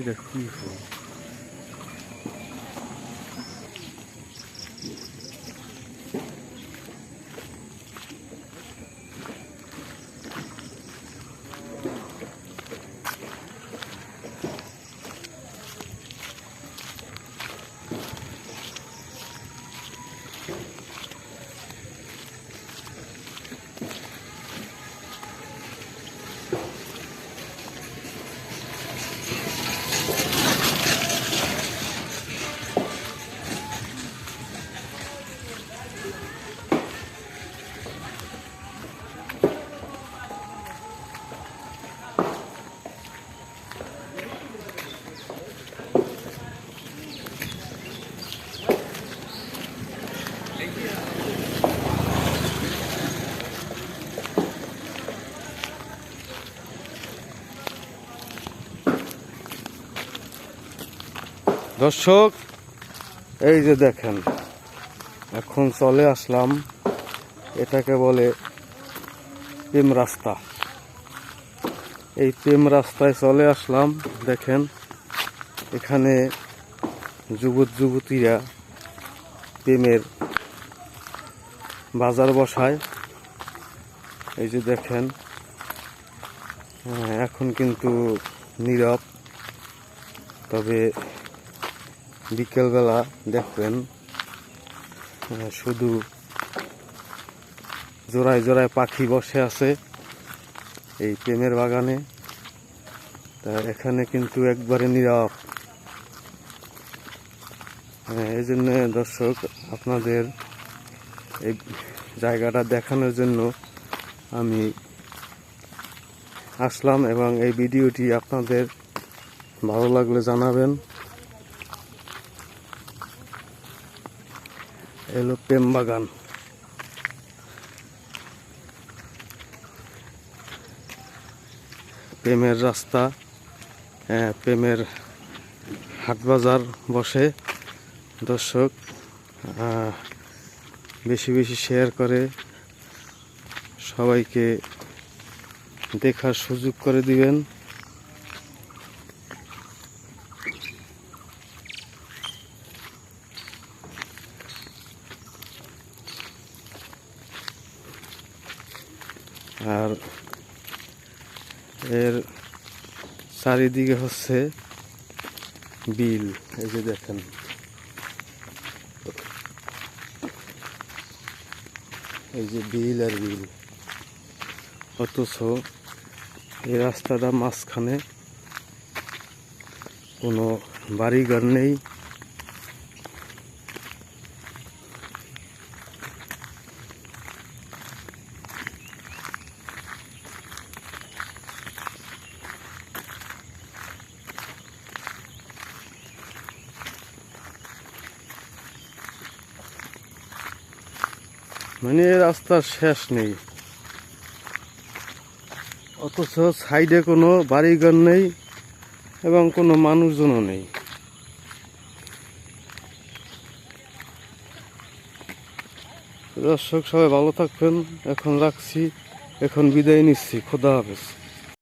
এটা কি ফুল? দর্শক, এই যে দেখেন, এখন চলে আসলাম, এটাকে বলে প্রেম রাস্তা। এই প্রেম রাস্তায় চলে আসলাম। দেখেন, এখানে যুবক যুবতীরা প্রেমের বাজার বসায়। এই যে দেখেন, এখন কিন্তু নীরব, তবে বিকেলবেলা দেখবেন শুধু জোড়ায় জোড়ায় পাখি বসে আছে এই প্রেমের বাগানে। তা এখানে কিন্তু একবারে নীরব। এই জন্য দর্শক, আপনাদের এই জায়গাটা দেখানোর জন্য আমি আসলাম, এবং এই ভিডিওটি আপনাদের ভালো লাগলে জানাবেন। এলো প্রেম বাগান। প্রেমের রাস্তা, প্রেমের হাট বাজার বসে। দর্শক, বেশি বেশি শেয়ার করে সবাইকে দেখার সুযোগ করে দিবেন। আর এর চারিদিকে হচ্ছে বিল। এই যে দেখেন, এই যে বিল আর বিল, অথচ এই রাস্তাটা মাঝখানে কোনো বাড়িঘর নেই। মানে রাস্তার শেষ নেই, অথচ সাইডে কোনো বাড়িঘর নেই এবং কোনো মানুষজনও নেই। দর্শক, সবাই ভালো থাকবেন। এখন রাখছি, এখন বিদায় নিচ্ছি। খোদা হাফেজ।